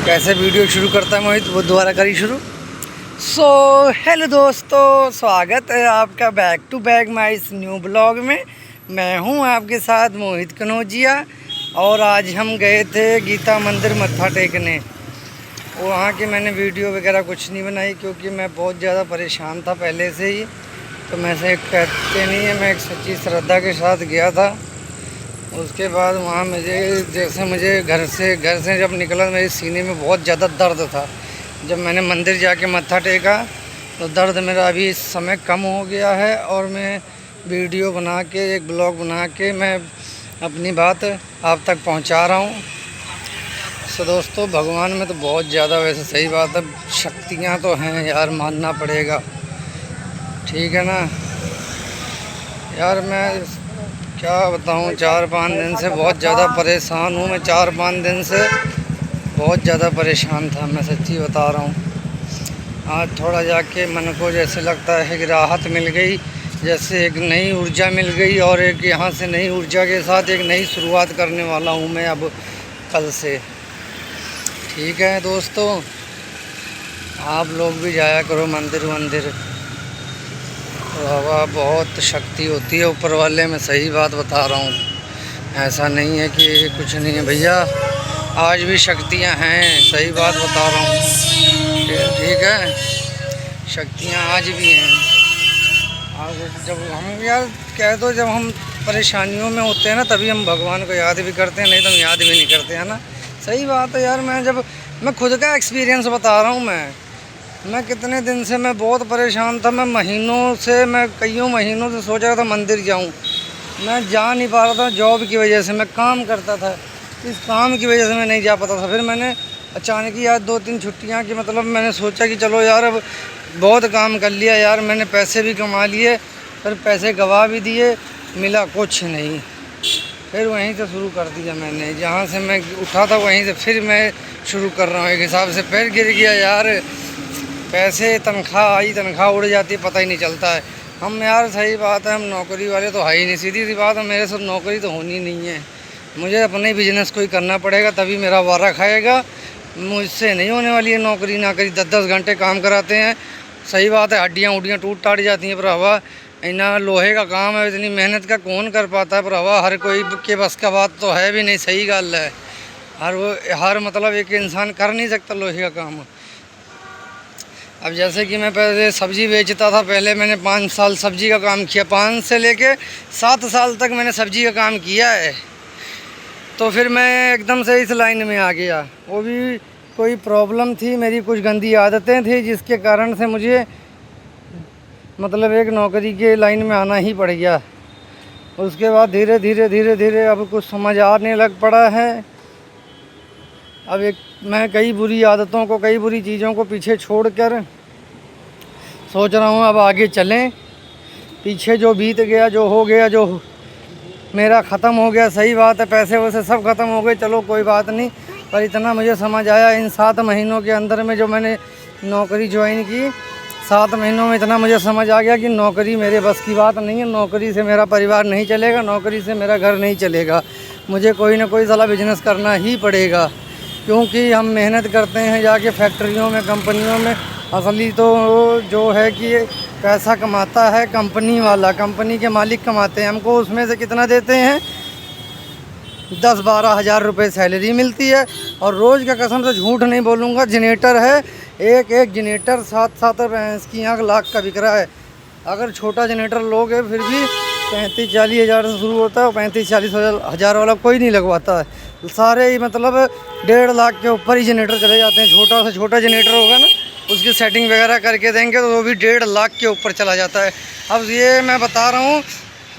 कैसे वीडियो शुरू करता है मोहित, वो दोबारा करी शुरू। हेलो दोस्तों, स्वागत है आपका बैक टू बैक माई इस न्यू ब्लॉग में। मैं हूं आपके साथ मोहित कनौजिया और आज हम गए थे गीता मंदिर मत्था टेकने। वहाँ की मैंने वीडियो वगैरह कुछ नहीं बनाई क्योंकि मैं बहुत ज़्यादा परेशान था पहले से ही। तो मैं से कहते नहीं है, मैं एक सच्ची श्रद्धा के साथ गया था। उसके बाद वहाँ मुझे घर से जब निकला मेरे सीने में बहुत ज़्यादा दर्द था। जब मैंने मंदिर जाके मत्था टेका तो दर्द मेरा अभी इस समय कम हो गया है और मैं वीडियो बना के एक ब्लॉग बना के मैं अपनी बात आप तक पहुँचा रहा हूँ। दोस्तों, भगवान में तो बहुत ज़्यादा, वैसे सही बात है, शक्तियाँ तो हैं यार, मानना पड़ेगा, ठीक है ना यार। मैं क्या बताऊं, 4-5 दिन से बहुत ज़्यादा परेशान हूँ। मैं 4-5 दिन से बहुत ज़्यादा परेशान था, मैं सच्ची बता रहा हूँ। आज थोड़ा जाके मन को जैसे लगता है कि राहत मिल गई, जैसे एक नई ऊर्जा मिल गई और एक यहाँ से नई ऊर्जा के साथ एक नई शुरुआत करने वाला हूँ मैं अब कल से, ठीक है दोस्तों। आप लोग भी जाया करो मंदिर। हवा बहुत शक्ति होती है ऊपर वाले में, सही बात बता रहा हूँ। ऐसा नहीं है कि कुछ नहीं है भैया, आज भी शक्तियाँ हैं, सही बात बता रहा हूँ, ठीक है। शक्तियाँ आज भी हैं। जब हम यार कह दो, जब हम परेशानियों में होते हैं ना, तभी हम भगवान को याद भी करते हैं, नहीं तो हम याद भी नहीं करते हैं ना। सही बात है यार। मैं खुद का एक्सपीरियंस बता रहा हूँ। मैं कितने दिन से मैं बहुत परेशान था। मैं कईयों महीनों से सोच रहा था मंदिर जाऊं। मैं जा नहीं पा रहा था, जॉब की वजह से। मैं काम करता था, इस काम की वजह से मैं नहीं जा पाता था। फिर मैंने अचानक ही आज 2-3 छुट्टियां की, मतलब मैंने सोचा कि चलो यार, अब बहुत काम कर लिया यार, मैंने पैसे भी कमा लिए, फिर पैसे गवा भी दिए, मिला कुछ नहीं। फिर वहीं से शुरू कर दिया मैंने, जहाँ से मैं उठा था वहीं से फिर मैं शुरू कर रहा हूँ। एक हिसाब से पैर गिर गया यार। पैसे, तनख्वाह आई, तनख्वाह उड़ जाती है, पता ही नहीं चलता है। हम यार, सही बात है, हम नौकरी वाले तो है ही नहीं। सीधी सी बात है, मेरे साथ नौकरी तो होनी नहीं है। मुझे अपने बिजनेस को ही करना पड़ेगा, तभी मेरा वारा खाएगा। मुझसे नहीं होने वाली है नौकरी ना करी। 10-10 घंटे काम कराते हैं, सही बात है, हड्डियाँ उड्डियाँ टूट टाट जाती हैं। पर हवा इतना लोहे का काम है, इतनी मेहनत का कौन कर पाता है। पर हवा हर कोई के बस का बात तो है भी नहीं, सही गल है। हर मतलब एक इंसान कर नहीं सकता लोहे का काम। अब जैसे कि मैं पहले सब्ज़ी बेचता था, पहले मैंने 5 साल सब्ज़ी का काम किया, 5 से लेके 7 साल तक मैंने सब्ज़ी का काम किया है। तो फिर मैं एकदम से इस लाइन में आ गया। वो भी कोई प्रॉब्लम थी, मेरी कुछ गंदी आदतें थी, जिसके कारण से मुझे मतलब एक नौकरी के लाइन में आना ही पड़ गया। उसके बाद धीरे धीरे अब कुछ समझ आने लग पड़ा है। अब मैं कई बुरी आदतों को, कई बुरी चीज़ों को पीछे छोड़कर सोच रहा हूँ अब आगे चलें। पीछे जो बीत गया, जो हो गया, जो मेरा ख़त्म हो गया, सही बात है, पैसे वैसे सब ख़त्म हो गए, चलो कोई बात नहीं। पर इतना मुझे समझ आया इन 7 महीनों के अंदर में, जो मैंने नौकरी ज्वाइन की, 7 महीनों में इतना मुझे समझ आ गया कि नौकरी मेरे बस की बात नहीं है। नौकरी से मेरा परिवार नहीं चलेगा, नौकरी से मेरा घर नहीं चलेगा। मुझे कोई ना कोई साला बिजनेस करना ही पड़ेगा, क्योंकि हम मेहनत करते हैं जाके फैक्ट्रियों में, कंपनियों में। असली तो जो है कि पैसा कमाता है कंपनी वाला, कंपनी के मालिक कमाते हैं। हमको उसमें से कितना देते हैं, 10-12 हज़ार रुपये सैलरी मिलती है। और रोज़ का, कसम से झूठ नहीं बोलूँगा, जनरेटर है, एक जनरेटर 7-7 की 1 लाख का बिक रहा है। अगर छोटा जनरेटर लोगे फिर भी 35-40 हज़ार से शुरू होता है, और 35-40 हज़ार वाला कोई नहीं लगवाता है। सारे ही मतलब 1.5 लाख के ऊपर ही जनरेटर चले जाते हैं। छोटा से छोटा जनरेटर होगा ना, उसकी सेटिंग वगैरह करके देंगे तो वो भी 1.5 लाख के ऊपर चला जाता है। अब ये मैं बता रहा हूँ,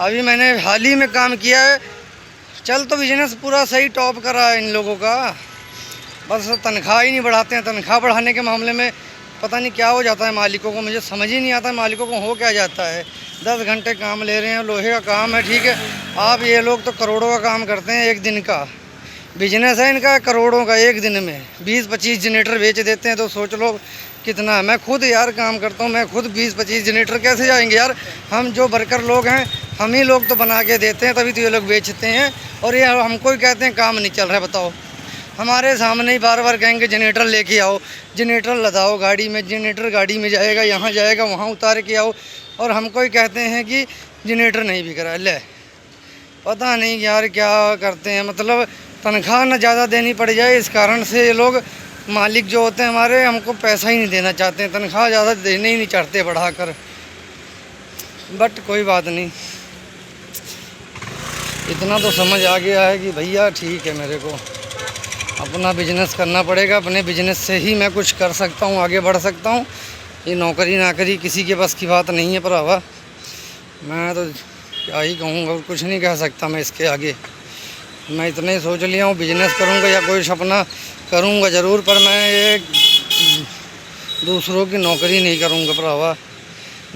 अभी मैंने हाल ही में काम किया है। चल तो बिजनेस पूरा सही टॉप करा है इन लोगों का, बस तनख्वाह ही नहीं बढ़ाते हैं। तनख्वाह बढ़ाने के मामले में पता नहीं क्या हो जाता है मालिकों को, मुझे समझ ही नहीं आता मालिकों को हो क्या जाता है। 10 घंटे काम ले रहे हैं, लोहे का काम है, ठीक है। आप ये लोग तो करोड़ों का काम करते हैं, एक दिन का बिजनेस है इनका, करोड़ों का। एक दिन में 20-25 जनरेटर बेच देते हैं, तो सोच लो कितना। मैं खुद यार काम करता हूँ, मैं खुद 20-25 जनरेटर कैसे जाएंगे यार। हम जो वर्कर लोग हैं, हम ही लोग तो बना के देते हैं, तभी तो ये लोग बेचते हैं। और ये हमको ही कहते हैं काम नहीं चल रहा है, बताओ। हमारे सामने ही बार बार कहेंगे जनरेटर लेके आओ, जनरेटर लगाओ गाड़ी में, जनरेटर गाड़ी में जाएगा, यहाँ जाएगा, वहाँ उतार के आओ, और हमको ही कहते हैं कि जनरेटर नहीं बिक रहा है। ले पता नहीं यार क्या करते हैं, मतलब तनख्वाह ना ज़्यादा देनी पड़ जाए, इस कारण से ये लोग मालिक जो होते हैं हमारे, हमको पैसा ही नहीं देना चाहते हैं, तनख्वाह ज़्यादा देने ही नहीं चाहते बढ़ाकर। बट कोई बात नहीं, इतना तो समझ आ गया है कि भैया ठीक है, मेरे को अपना बिजनेस करना पड़ेगा, अपने बिजनेस से ही मैं कुछ कर सकता हूँ, आगे बढ़ सकता हूँ। ये नौकरी नाकरी किसी के बस की बात नहीं है भरावा। मैं तो क्या ही कहूँगा, कुछ नहीं कह सकता मैं इसके आगे। मैं इतना ही सोच लिया हूँ, बिजनेस करूँगा या कोई सपना करूँगा ज़रूर, पर मैं ये दूसरों की नौकरी नहीं करूँगा भरावा।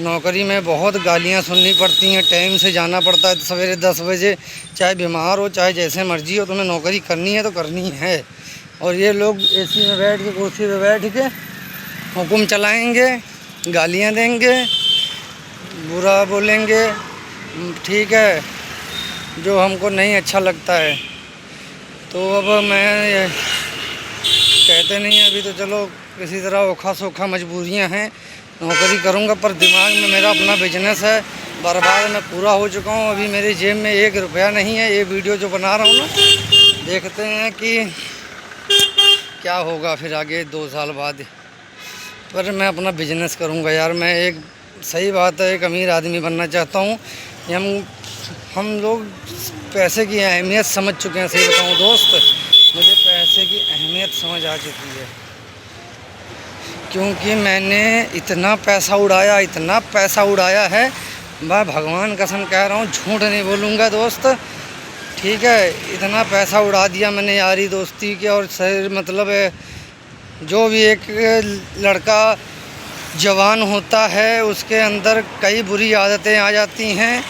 नौकरी में बहुत गालियाँ सुननी पड़ती हैं, टाइम से जाना पड़ता है सवेरे 10 बजे, चाहे बीमार हो चाहे जैसे मर्जी हो, तुम्हें नौकरी करनी है तो करनी है। और ये लोग एसी में बैठ के, कुर्सी पे बैठ के हुक्म चलाएंगे, गालियाँ देंगे, बुरा बोलेंगे, ठीक है, जो हमको नहीं अच्छा लगता है। तो अब मैं कहते नहीं है अभी, तो चलो किसी तरह ओखा सोखा मजबूरियां हैं, नौकरी करूंगा, पर दिमाग में मेरा अपना बिजनेस है, बर्बाद मैं पूरा हो चुका हूं। अभी मेरी जेब में 1 रुपया नहीं है। ये वीडियो जो बना रहा हूं ना, देखते हैं कि क्या होगा फिर आगे 2 साल बाद। पर मैं अपना बिजनेस करूंगा यार। मैं एक सही बात है, एक अमीर आदमी बनना चाहता हूँ। हम लोग पैसे की अहमियत समझ चुके हैं। सही बताऊँ दोस्त, मुझे पैसे की अहमियत समझ आ चुकी है, क्योंकि मैंने इतना पैसा उड़ाया है। मैं भगवान कसम कह रहा हूँ, झूठ नहीं बोलूँगा दोस्त, ठीक है। इतना पैसा उड़ा दिया मैंने यारी दोस्ती के, और मतलब जो भी एक लड़का जवान होता है उसके अंदर कई बुरी आदतें आ जाती हैं,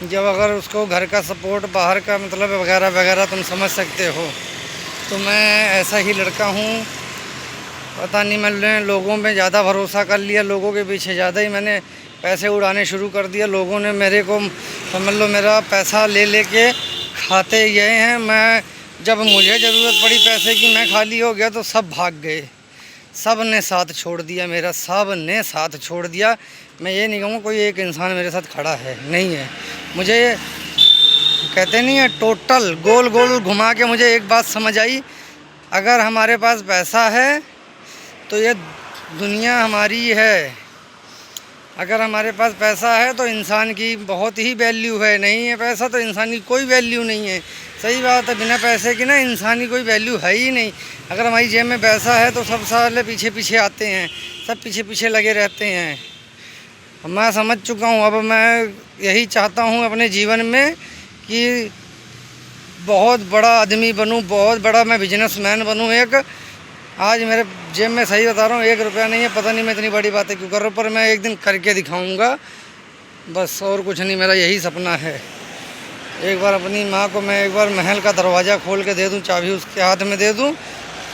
जब अगर उसको घर का सपोर्ट, बाहर का मतलब वगैरह वगैरह, तुम समझ सकते हो। तो मैं ऐसा ही लड़का हूँ। पता नहीं, मैंने लोगों में ज़्यादा भरोसा कर लिया, लोगों के पीछे ज़्यादा ही मैंने पैसे उड़ाने शुरू कर दिया। लोगों ने मेरे को समझ लो मेरा पैसा ले के खाते गए हैं। मैं जब मुझे ज़रूरत पड़ी पैसे की, मैं खाली हो गया तो सब भाग गए, सब ने साथ छोड़ दिया मेरा, सब ने साथ छोड़ दिया। मैं ये नहीं कहूँगा कोई एक इंसान मेरे साथ खड़ा है, नहीं है। मुझे कहते नहीं है, टोटल गोल गोल घुमा के मुझे एक बात समझ आई, अगर हमारे पास पैसा है तो ये दुनिया हमारी है। अगर हमारे पास पैसा है तो इंसान की बहुत ही वैल्यू है, नहीं है पैसा तो इंसान की कोई वैल्यू नहीं है। सही बात है, बिना पैसे की ना इंसान की कोई वैल्यू है ही नहीं। अगर हमारी जेब में पैसा है तो सब साले पीछे पीछे आते हैं, सब पीछे पीछे लगे रहते हैं। मैं समझ चुका हूँ। अब मैं यही चाहता हूँ अपने जीवन में कि बहुत बड़ा आदमी बनूँ, बहुत बड़ा मैं बिजनेसमैन बनूँ। एक आज मेरे जेब में, सही बता रहा हूँ, 1 रुपया नहीं है। पता नहीं मैं इतनी बड़ी बातें क्यों कर रहा हूँ, पर मैं एक दिन करके दिखाऊंगा बस, और कुछ नहीं। मेरा यही सपना है। एक बार अपनी माँ को मैं एक बार महल का दरवाज़ा खोल के दे दूँ, चाबी उसके हाथ में दे दूँ,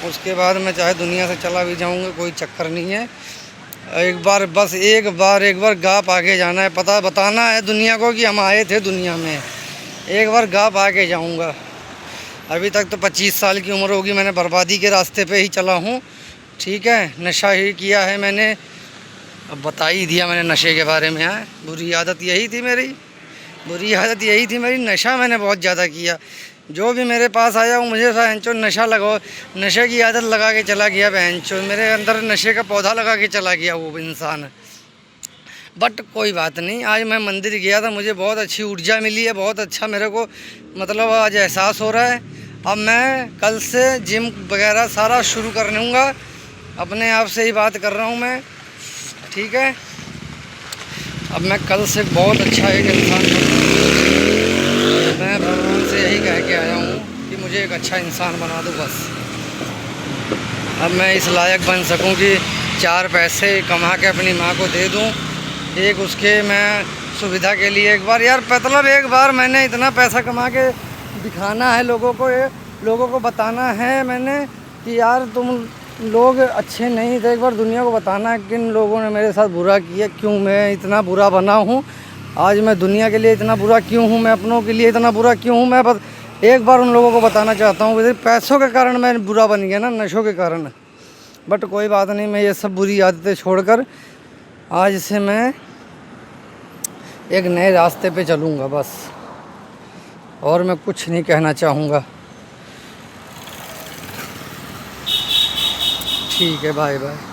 उसके बाद मैं चाहे दुनिया से चला भी जाऊँगा, कोई चक्कर नहीं है। एक बार बस एक बार गाप आके जाना है, पता बताना है दुनिया को कि हम आए थे दुनिया में। एक बार गाप आके जाऊँगा। अभी तक तो 25 साल की उम्र होगी, मैंने बर्बादी के रास्ते पे ही चला हूँ, ठीक है। नशा ही किया है मैंने, अब बता ही दिया मैंने नशे के बारे में। है बुरी आदत यही थी मेरी, नशा मैंने बहुत ज़्यादा किया। जो भी मेरे पास आया वो मुझे बहनचोद नशा लगाओ, नशे की आदत लगा के चला गया बहनचोद, मेरे अंदर नशे का पौधा लगा के चला गया वो इंसान। बट कोई बात नहीं, आज मैं मंदिर गया था, मुझे बहुत अच्छी ऊर्जा मिली है, बहुत अच्छा मेरे को मतलब आज एहसास हो रहा है। अब मैं कल से जिम वगैरह सारा शुरू कर लूँगा, अपने आप से ही बात कर रहा हूँ मैं, ठीक है। अब मैं कल से बहुत अच्छा एक इंसान बनूँगा। मैं भगवान से यही कह के आया हूँ कि मुझे एक अच्छा इंसान बना दो बस। अब मैं इस लायक बन सकूँ कि 4 पैसे कमा के अपनी माँ को दे दूँ, एक उसके मैं सुविधा के लिए एक बार यार, मतलब एक बार मैंने इतना पैसा कमा के दिखाना है लोगों को बताना है मैंने कि यार तुम लोग अच्छे नहीं थे। एक बार दुनिया को बताना है किन लोगों ने मेरे साथ बुरा किया, क्यों मैं इतना बुरा बना हूँ। आज मैं दुनिया के लिए इतना बुरा क्यों हूँ, मैं अपनों के लिए इतना बुरा क्यों हूँ, मैं एक बार उन लोगों को बताना चाहता हूँ कि पैसों के कारण मैं बुरा बन गया ना, नशों के कारण। बट कोई बात नहीं, मैं ये सब बुरी आदतें छोड़कर आज से मैं एक नए रास्ते पे चलूँगा बस, और मैं कुछ नहीं कहना चाहूँगा। ठीक है, बाय बाय।